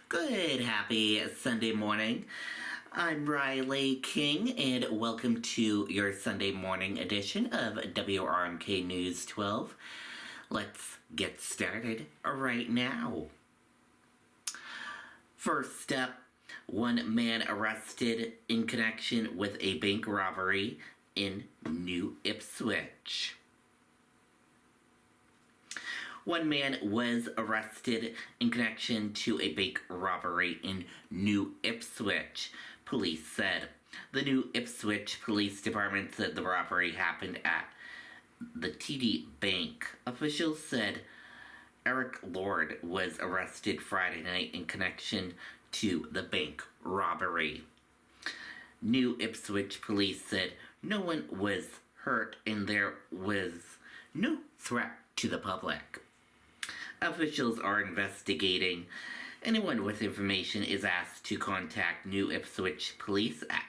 Good, happy Sunday morning. I'm Riley King, and welcome to your Sunday morning edition of WRMK News 12. Let's get started right now. First up, one man arrested in connection with a bank robbery in New Ipswich. One man was arrested in connection to a bank robbery in New Ipswich, police said. The New Ipswich Police Department said the robbery happened at the TD Bank. Officials said Eric Lord was arrested Friday night in connection to the bank robbery. New Ipswich police said no one was hurt and there was no threat to the public. Officials are investigating. Anyone with information is asked to contact New Ipswich Police at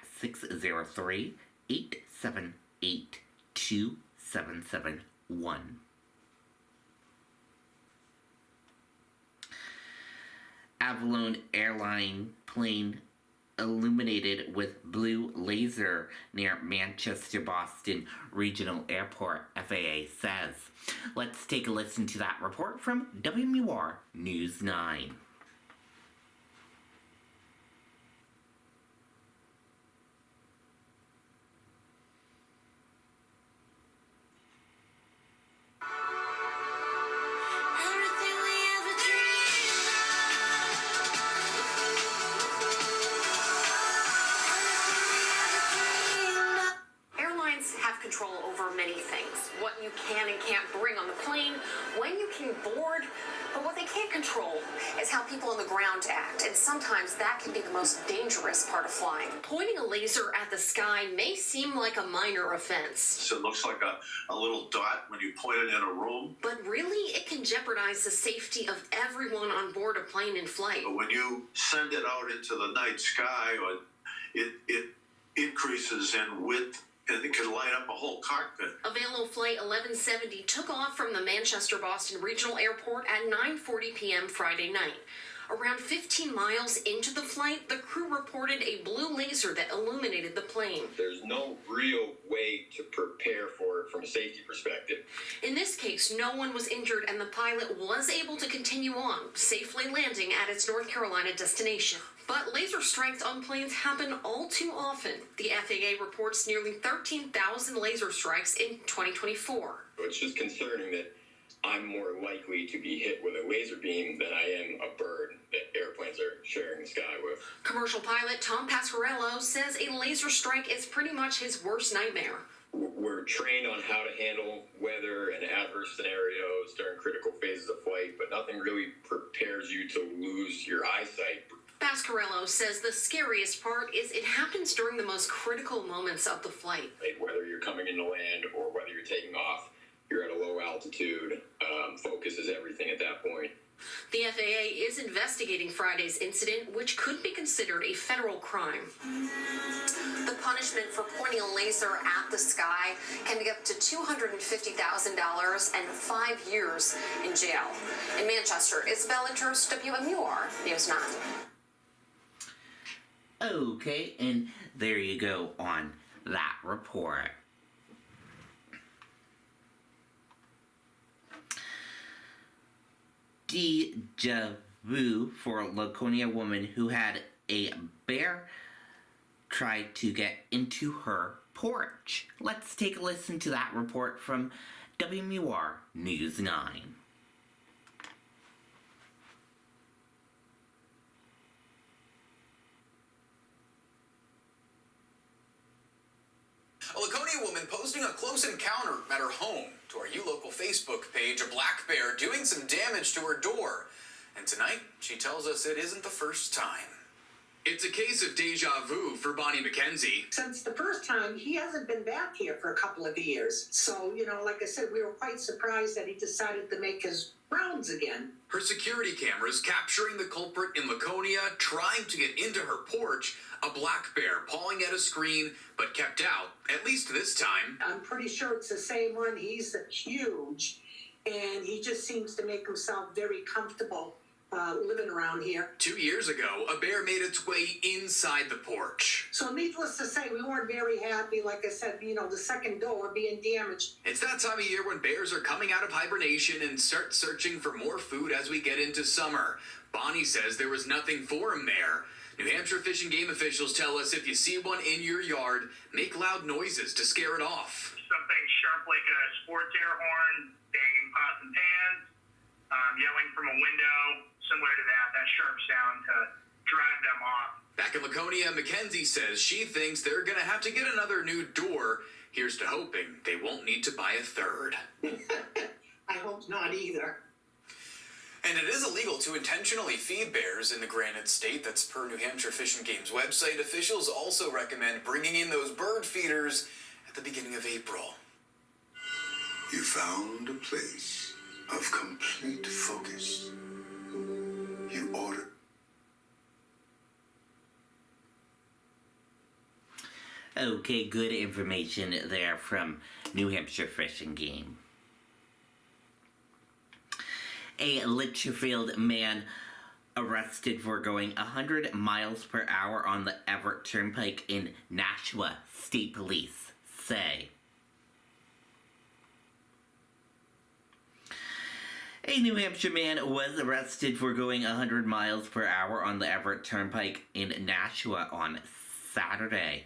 603-878-2771. Avalon airline plane illuminated with blue laser near Manchester-Boston Regional Airport, FAA says. Let's take a listen to that report from WMUR News 9. Control over many things. What you can and can't bring on the plane, when you can board, but what they can't control is how people on the ground act, and sometimes that can be the most dangerous part of flying. Pointing a laser at the sky may seem like a minor offense. So it looks like a little dot when you point it in a room. But really, it can jeopardize the safety of everyone on board a plane in flight. But when you send it out into the night sky, it increases in width, and it can light up a whole cockpit. Avalo Flight 1170 took off from the Manchester-Boston Regional Airport at 9:40 p.m. Friday night. Around 15 miles into the flight, the crew reported a blue laser that illuminated the plane. There's no real way to prepare for it from a safety perspective. In this case, no one was injured and the pilot was able to continue on, safely landing at its North Carolina destination. But laser strikes on planes happen all too often. The FAA reports nearly 13,000 laser strikes in 2024. It's just concerning that I'm more likely to be hit with a laser beam than I am a bird that airplanes are sharing the sky with. Commercial pilot Tom Pasquarello says a laser strike is pretty much his worst nightmare. We're trained on how to handle weather and adverse scenarios during critical phases of flight, but nothing really prepares you to lose your eyesight. Pasquarello says the scariest part is it happens during the most critical moments of the flight. Whether you're coming into land or whether you're taking off, you're at a low altitude. Focus is everything at that point. The FAA is investigating Friday's incident, which could be considered a federal crime. The punishment for pointing a laser at the sky can be up to $250,000 and 5 years in jail. In Manchester, Isabel Inters, WMUR News 9. Okay, and there you go on that report. Deja vu for a Laconia woman who had a bear try to get into her porch. Let's take a listen to that report from WMUR News 9. A Laconia woman posting a close encounter at her home. To our local Facebook page, a black bear doing some damage to her door. And tonight, she tells us it isn't the first time. It's a case of deja vu for Bonnie McKenzie. Since the first time, he hasn't been back here for a couple of years. So, like I said, we were quite surprised that he decided to make his rounds again. Her security cameras capturing the culprit in Laconia trying to get into her porch, a black bear pawing at a screen, but kept out, at least this time. I'm pretty sure it's the same one. He's huge, and he just seems to make himself very comfortable living around here. 2 years ago, a bear made its way inside the porch. So needless to say, we weren't very happy. Like I said, the second door being damaged. It's that time of year when bears are coming out of hibernation and start searching for more food as we get into summer. Bonnie says there was nothing for him there. New Hampshire Fish and Game officials tell us if you see one in your yard, make loud noises to scare it off. Something sharp like a sports air horn, banging pots and pans, yelling from a window, similar to that sharp sound to drive them off. Back in Laconia, Mackenzie says she thinks they're going to have to get another new door. Here's to hoping they won't need to buy a third. I hope not either. And it is illegal to intentionally feed bears in the Granite State. That's per New Hampshire Fish and Game's website. Officials also recommend bringing in those bird feeders at the beginning of April. You found a place of complete focus. You ordered. Okay, good information there from New Hampshire Fish and Game. A Litchfield man arrested for going 100 miles per hour on the Everett Turnpike in Nashua, State Police say. A New Hampshire man was arrested for going 100 miles per hour on the Everett Turnpike in Nashua on Saturday,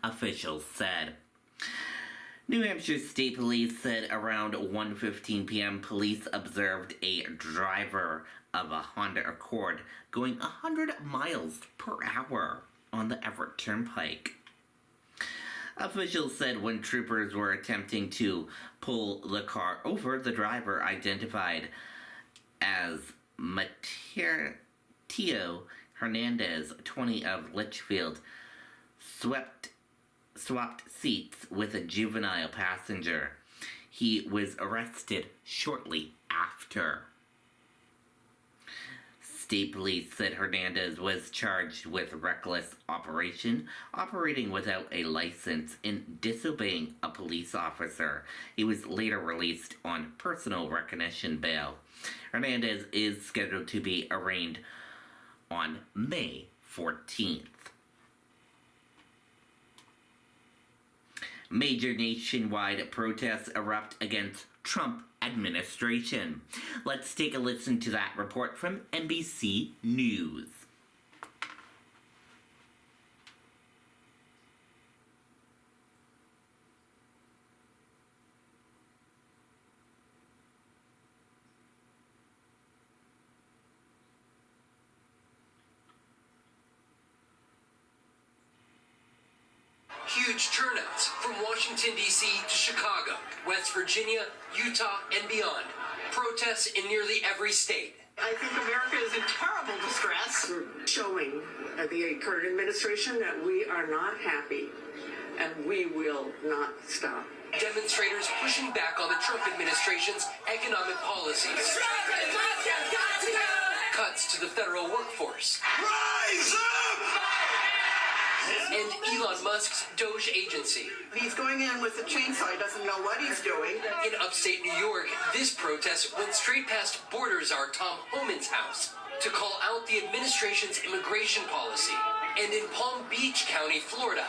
officials said. New Hampshire State Police said around 1:15 p.m. police observed a driver of a Honda Accord going 100 miles per hour on the Everett Turnpike. Officials said when troopers were attempting to pull the car over, the driver, identified as Mateo Hernandez, 20, of Litchfield, swapped seats with a juvenile passenger. He was arrested shortly after. State Police said Hernandez was charged with reckless operation, operating without a license, and disobeying a police officer. He was later released on personal recognition bail. Hernandez is scheduled to be arraigned on May 14th. Major nationwide protests erupt against Trump administration. Let's take a listen to that report from NBC News. Huge turnouts from Washington, D.C. to Chicago, West Virginia, Utah, and beyond. Protests in nearly every state. I think America is in terrible distress. We're showing the current administration that we are not happy, and we will not stop. Demonstrators pushing back on the Trump administration's economic policies. Cuts to the federal workforce. Rise up! And Elon Musk's Doge agency. He's going in with a chainsaw. He doesn't know what he's doing. In upstate New York, this protest went straight past border czar Tom Homan's house to call out the administration's immigration policy. And in Palm Beach County, Florida,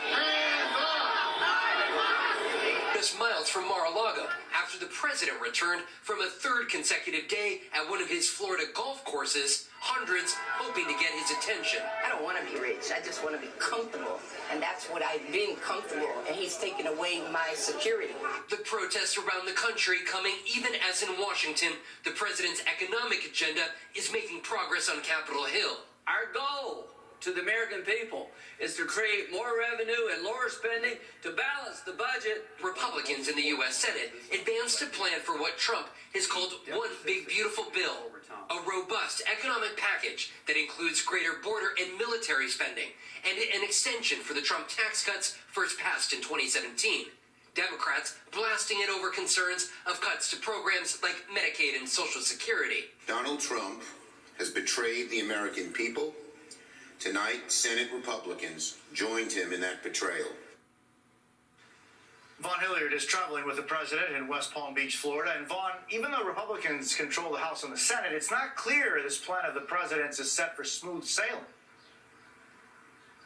just miles from Mar-a-Lago, after the president returned from a third consecutive day at one of his Florida golf courses, hundreds hoping to get his attention. I don't want to be rich. I just want to be comfortable. And that's what I've been comfortable. And he's taken away my security. The protests around the country coming even as in Washington, the president's economic agenda is making progress on Capitol Hill. Our goal to the American people is to create more revenue and lower spending to balance the budget. Republicans in the U.S. Senate advanced a plan for what Trump has called one big beautiful bill, a robust economic package that includes greater border and military spending and an extension for the Trump tax cuts first passed in 2017. Democrats blasting it over concerns of cuts to programs like Medicaid and Social Security. Donald Trump has betrayed the American people. Tonight, Senate Republicans joined him in that betrayal. Vaughn Hilliard is traveling with the president in West Palm Beach, Florida. And Vaughn, even though Republicans control the House and the Senate, it's not clear this plan of the president's is set for smooth sailing.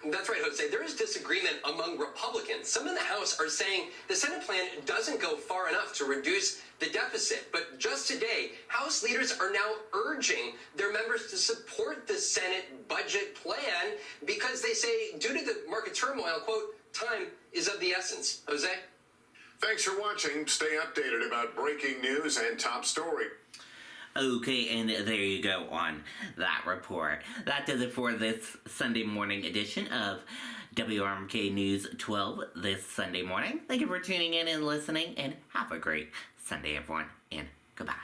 That's right, Jose. There is disagreement among Republicans. Some in the House are saying the Senate plan doesn't go far enough to reduce the deficit. But just today, House leaders are now urging their members to support the Senate budget plan because they say, due to the market turmoil, quote, time is of the essence. Jose? Thanks for watching. Stay updated about breaking news and top story. Okay, and there you go on that report. That does it for this Sunday morning edition of WRMK News 12 this Sunday morning. Thank you for tuning in and listening, and have a great Sunday, everyone, and goodbye.